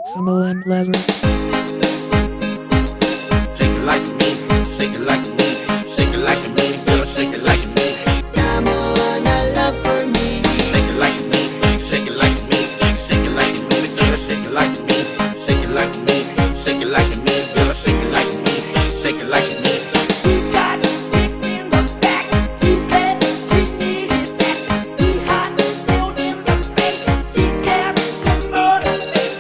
Samoan lover. Shake it like me, shake it like me, shake it like me, girl, shake it like me. Samoan love for me. Shake it like me, shake it like me, shake it like me, girl, shake it like me, shake it like me, shake it like me, girl, shake it like me, shake it like me. He got kicked in the back. He said he needed that. He hot, filled in the face. He can't motivate.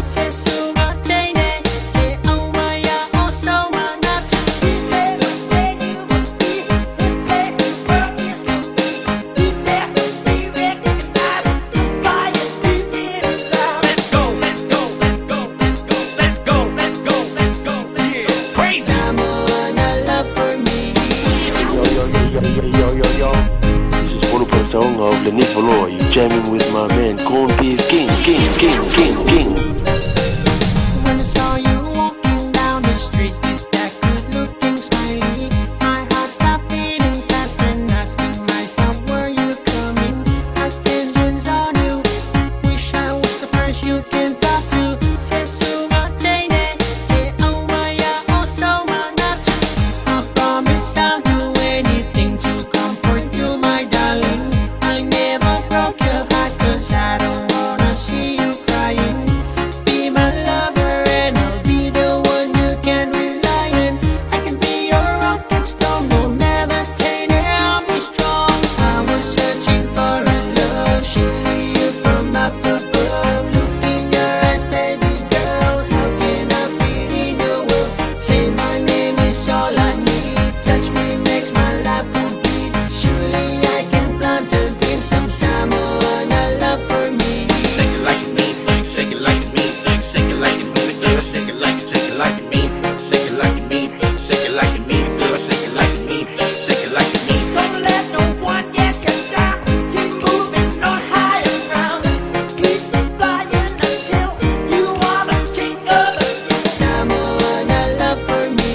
Said so much, ain't it? Say, oh my, yeah, oh so much. He said when you will see his face, the world is complete. He definitely recognized by his beat in his eyes. Let's go, let's go, let's go, let's go, let's go, let's go, let's go, yeah, crazy. Samoan love for me. Yo. This is Puro song of Lenny Volo. You jamming with my man Corn Beef King. When I saw you walking down the street, that good-looking smiley, my heart stopped beating fast and asking myself, where you coming? Attention's on you. Wish I was the first you can talk to. Say so much, ain't it? Say oh my, yeah, oh so much. I promise I'll do anything to comfort you, my darling. I never broke your heart 'cause I don't wanna see you crying. Be my lover and I'll be the one you can rely on. I can be your rock and stone, no meditating, I'll be strong. I was searching for a love, surely you from up above. Look in your eyes, baby girl, how can I feel in your world? Say my name is all I need, touch me makes my life complete. Surely I can plant a dream, some Samoan love for me. Shake it like me, shake it like me, shake it like me, girl, shake it like me, shake it like me, shake it like me, girl, shake it like me, shake it like me. Don't let no one get you down. Keep moving on higher ground. Keep flying until you are the king of the field. Samoan love for me.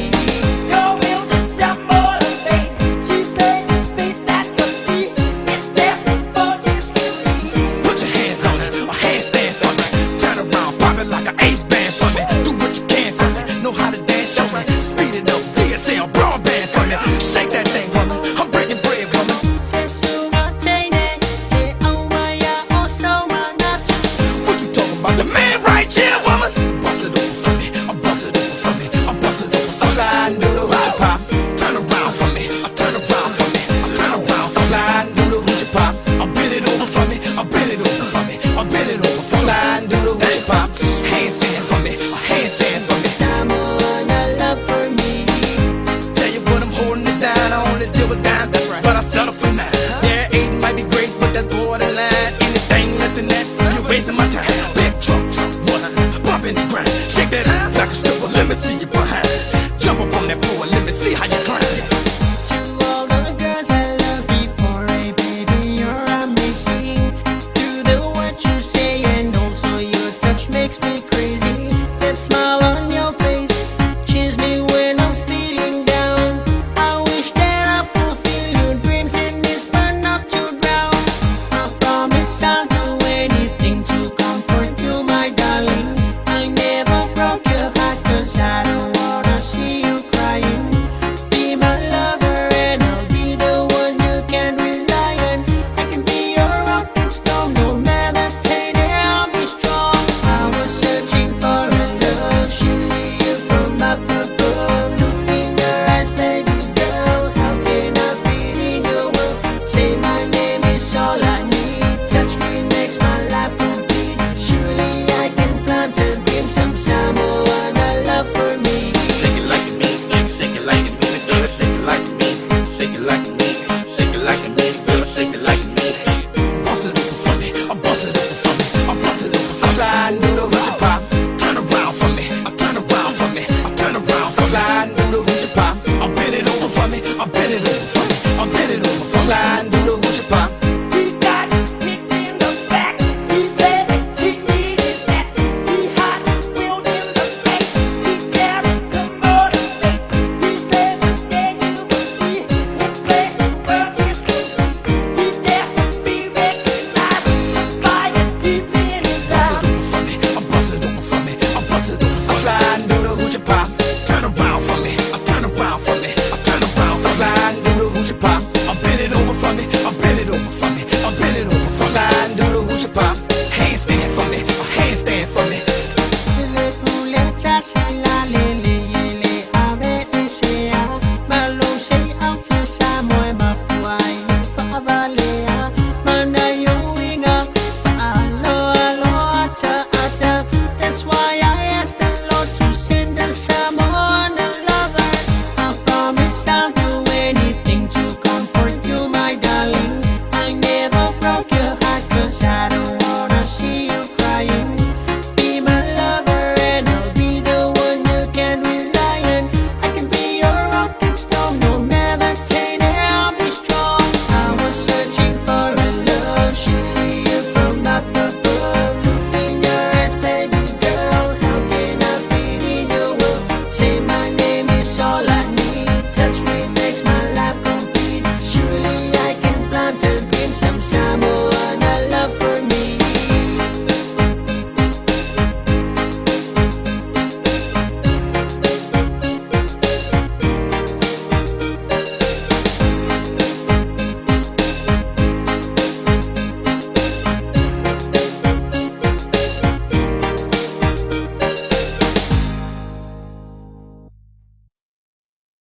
Your will to self-motivate. She said the space that you see is there for you to read. Put your hands on it, or handstand